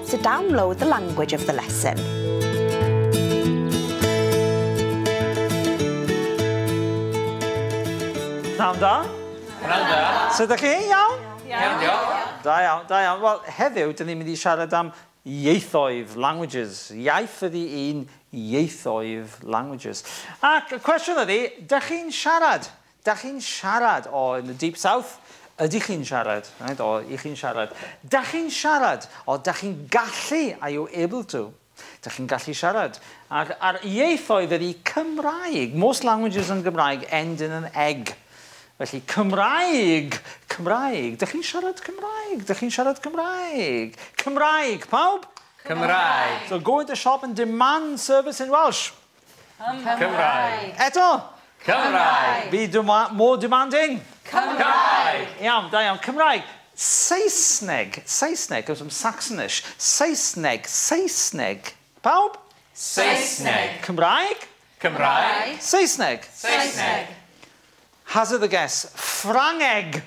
to download the language of the lesson. Pnawn da? Pnawn da. Sut ydych chi? Iawn? Iawn, diolch. Da iawn, da iawn. Wel, heddiw, dyn ni'n mynd i siarad am ieithoedd, languages. Iaith ydi un, ieithoedd, languages. Ac y cwestiwn ydi, dych chi'n siarad? Dych chi'n siarad o in the deep south? Ydych chi'n siarad? Right? O, i chi'n siarad. Dych chi'n siarad? O, dych chi'n gallu? Are you able to? Dych chi'n gallu siarad? A'r ieithoedd ydi Cymraeg. Most languages yn Gymraeg end in an egg. Felly, Cymraeg. Dych chi'n siarad Cymraeg? Dych chi'n siarad Cymraeg? Cymraeg, pawb? Cymraeg. So go into shop and demand service in Welsh. Cymraeg. Eto? Cymraeg. Be more demanding? Cymraeg. Iawn, da iawn. Cymraeg. Saesneg. Saesneg comes from Saxonish. Saesneg. Pawb? Saesneg. Cymraeg? Cymraeg. Saesneg. Saesneg. Hazard a guess. Ffrangeg.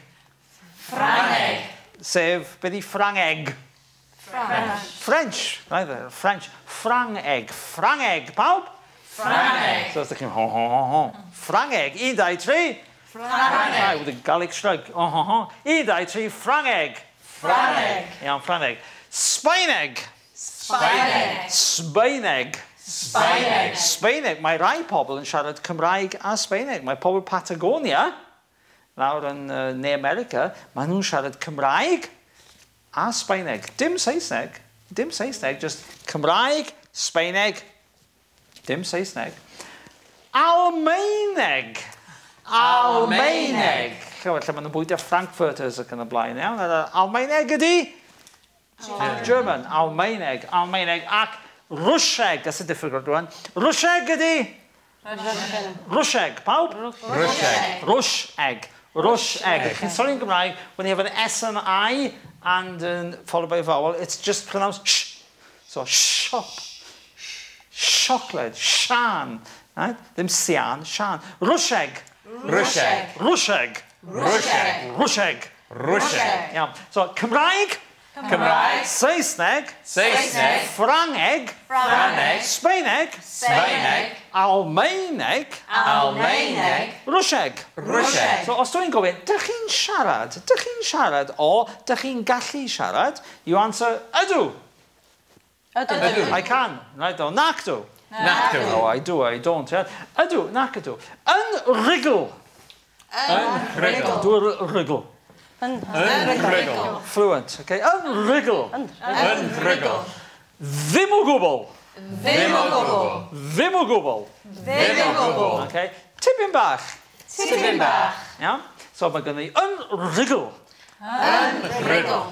Ffrangeg. Sef, beth i Ffrangeg? French. Right there. French. Ffrangeg. Ffrangeg. Pawb? Ffrangeg. So os ydych chi'n Ffrangeg. 1, 2, 3. Ffrangeg. With a Gaelic shrug. 1, 2, 3. Ffrangeg. Ffrangeg. Iawn, Ffrangeg. Sbaeneg. Sbaeneg. Sbaeneg. Sbaeneg. Sbaeneg. Mae rai pobl yn siarad Cymraeg a Sbaeneg. Mae pobl Patagonia, lawr yn Ne America, maen nhw'n siarad Cymraeg a Sbaeneg. Dim Saesneg. Dim Saesneg, just Cymraeg, Sbaeneg, dim Saesneg. Almaeneg. Almaeneg. Lle maen nhw'n bwyta Frankfurters ac yn y blaen, iawn. Almaeneg ydi? German. Almaeneg. Almaeneg. Ac Rwsieg. That's a difficult one. Rwsieg ydi? Rwsieg. Pawb? Rwsieg. Rwsieg. Rwsieg. Chi'n sôn yn Gymraeg, when you have an S and I and followed by a vowel, it's just pronounced sh. So shop. Siocled. Sian. Right? Ddim sian. Sian. Rwsieg. Rwsieg. Rwsieg. Rwsieg. Rwsieg. Rwsieg. Iawn. So Cymraeg. Cymraeg. Saesneg. Saesneg. Ffrangeg. Ffrangeg. Sbaeneg. Sbaeneg. Almaeneg. Almaeneg. Rwsieg. Rwsieg. So os dwi'n gofyn, dych chi'n siarad o, dych chi'n gallu siarad, you answer, ydw. Ydw. I can. Right, o, nac dw. Nac dw. Oh, I do, I don't. Yeah. Ydw, nac ydw. Yn rygl. Yn rygl. Dwi'n rygl. Yn rygl. Fluent, okay. Yn rygl. Yn rygl. Ddim o gwbl. Ddim o gwbl. Ddim o gwbl. Ddim o gwbl. Okay. Tipyn bach. Tipyn bach. Iawn? So mae gen i yn rygl. Yn rygl.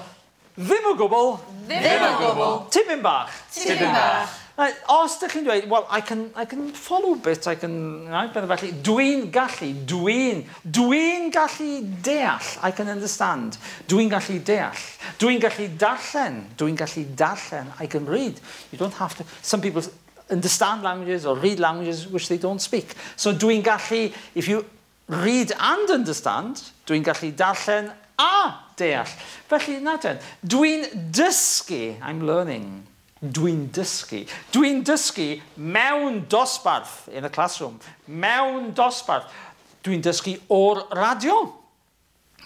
Ddim o gwbl. Ddim o gwbl. Tipyn bach. Tipyn bach. Right, os ydych chi'n dweud, well, I can follow bit, I can, right, felly, dwi'n gallu deall, I can understand. Dwi'n gallu deall. Dwi'n gallu darllen, I can read. You don't have to, some people understand languages or read languages which they don't speak. So dwi'n gallu, if you read and understand, dwi'n gallu darllen a deall. Felly, na ten, dwi'n dysgu, I'm learning. Dwi'n dysgu. Dwi'n dysgu mewn dosbarth in a classroom. Mewn dosbarth. Dwi'n dysgu o'r radio.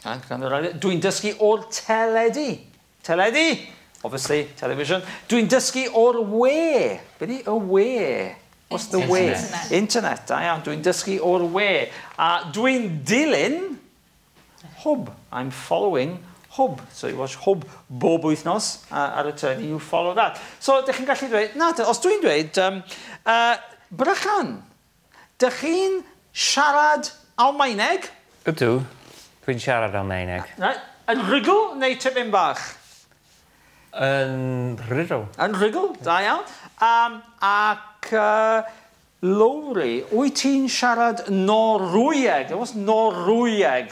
Dwi'n dysgu o'r teledu. Teledu, obviously, television. Dwi'n dysgu o'r we. Be di y we? What's the we? Internet. Dwi'n dysgu o'r we. Dwi'n dilyn Hwb. I'm following Hwb. So you watch Hwb bob wythnos ar y turn, you follow that. So, dych chi'n gallu dweud, na, os dwi'n dweud, Brychan, dych chi'n siarad Almaeneg? Ydw, dwi'n siarad Almaeneg. Yn rygl neu tipyn bach? Yn rygl. Yn rygl, da iawn. Ac Lowry, wyt ti'n siarad Norwyeg? What's Norwyeg?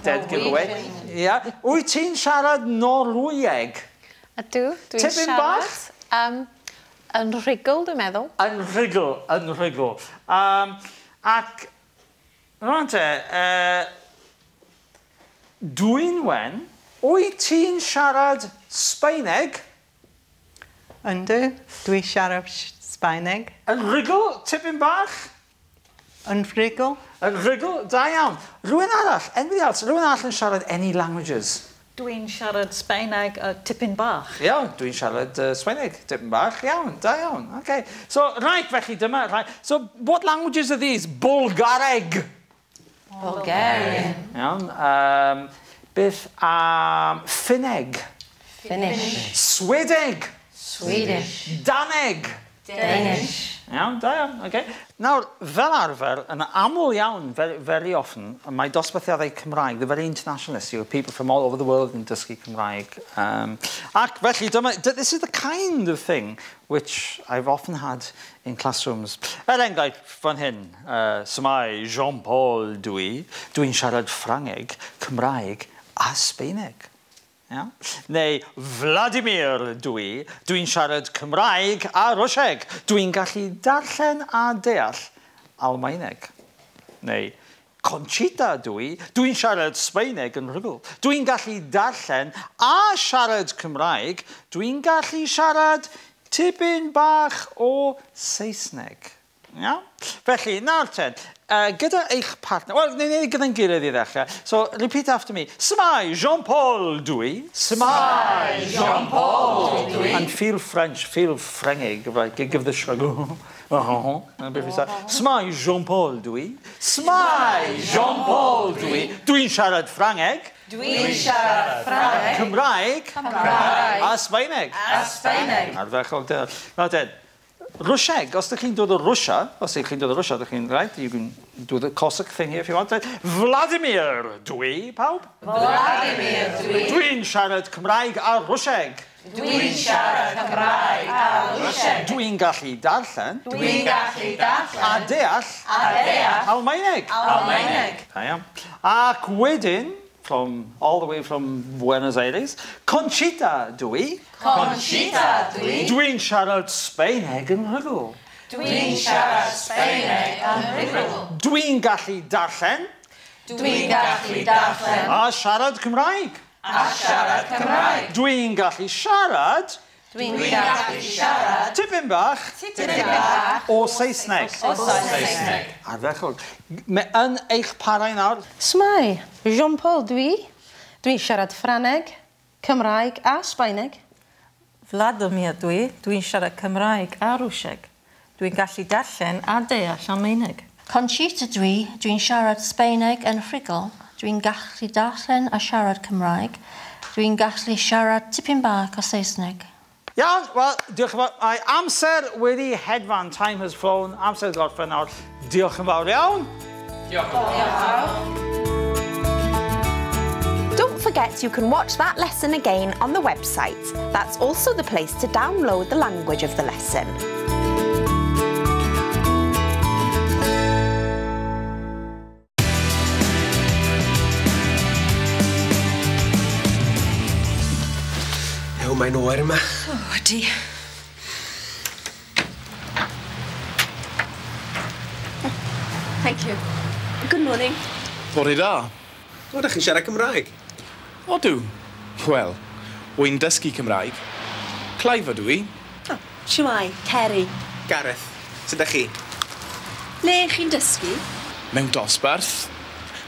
Dead giveaway. Yeah. Wyt ti'n siarad Norwyeg? Ydw, dwi'n Tipyn siarad. Yn rhugl, dwi'n meddwl. Yn rhugl. Ac, rhan te, Dwi'n wen, wyt ti'n siarad Sbaeneg? Yndw, dwi siarad Sbaeneg. Yn rhugl, tipyn bach? Yn rhugl. Yn rhugl, da iawn. Rwy'n arall, anybody else, rwy'n arall yn siarad any languages? Dwi'n siarad Sbaeneg tipyn bach. Iawn, dwi'n siarad Sbaeneg, tipyn bach, iawn, da iawn. Okay. So, right, felly dyma, right. So, what languages are these? Bulgareg. Bulgarian. Iawn. Beth am Ffinneg? Finnish. Swedeg? Swedish. Daneg? Danish. Iawn, da iawn, okay. Nawr, fel arfer, yn aml iawn, very often, mae dosbarthiadau Cymraeg, they're very internationalist, you have people from all over the world yn dysgu Cymraeg. Ac felly, this is the kind of thing which I've often had in classrooms. Enghraifft, fan hyn, Symai Jean-Paul dwi'n siarad Ffrangeg, Cymraeg a Sbaeneg. Yeah. Neu Vladimir dwi'n siarad Cymraeg a Rwsieg. Dwi'n gallu darllen a deall Almaeneg. Neu Conchita dwi'n siarad Sbaeneg yn rhugl. Dwi'n gallu darllen a siarad Cymraeg. Dwi'n gallu siarad tipyn bach o Saesneg. Yeah? Felly, nawr ten, gyda eich partner, wel, neu gyda'n gilydd I ddechrau. So, repeat after me. Symai Jean-Paul Symai Jean-Paul And feel French, feel Ffrangeg, right? Give the shrug. Symai Jean-Paul Symai Jean-Paul Dwi'n siarad Ffrangeg. Dwi'n siarad Ffrangeg. Cymraeg. A Sbaeneg. Ardderchog. Nawr ten. Rwsieg, os ydych chi'n dod o Rwsia, ydych chi'n, right, you can do the Cossack thing here if you want. Vladimir, pawb? Vladimir, Dwi'n siarad Cymraeg a Rwsieg. Dwi'n siarad Cymraeg a Rwsieg. Dwi'n gallu darllen. A deall. Almaeneg. Ac wedyn, all the way from Buenos Aires, Conchita, Conchita, Dwi'n siarad Sbaeneg yn rhugl. Dwi'n siarad Sbaeneg yn rhugl. Dwi'n gallu darllen. A siarad Cymraeg. Dwi'n gallu siarad. Tipyn bach. O Saesneg. Ardderchog. Yn eich parau nawr. Symai Jean-Paul dwi'n siarad Ffrangeg, Cymraeg a Sbaeneg. Vladimir dwi'n siarad Cymraeg a Rwsieg. Dwi'n gallu darllen a deall Almaeneg. Conchita dwi'n siarad Sbaeneg yn rhugl. Dwi'n gallu darllen a siarad Cymraeg. Dwi'n gallu siarad tipyn bach o Saesneg. Iawn, wel, diolch yn fawr. Mae amser wedi hedfan, time has flown, amser gorffen nawr. Diolch yn fawr iawn. Diolch yn fawr. Don't forget you can watch that lesson again on the website. That's also the place to download the language of the lesson. Mae'n oer yma. Ydy. Thank you. Good morning. Bore da. O, da chi'n siarad Cymraeg? O, dw. Wel, wy'n dysgu Cymraeg. Clive ydw I. Oh, Siwai, Ceri. Gareth, sut da chi? Le chi'n dysgu? Mewn dosbarth.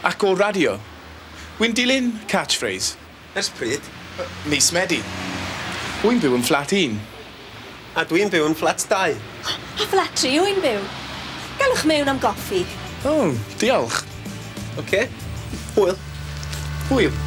Ac o radio. Wy'n dilyn catchphrase. Ers pryd? Mis Medi. Wy'n byw yn fflat 1. A dwi'n byw yn fflat 2. A fflat 3 wy'n byw. Galwch mewn am goffi. O, diolch. Oce. Hwyl. Hwyl.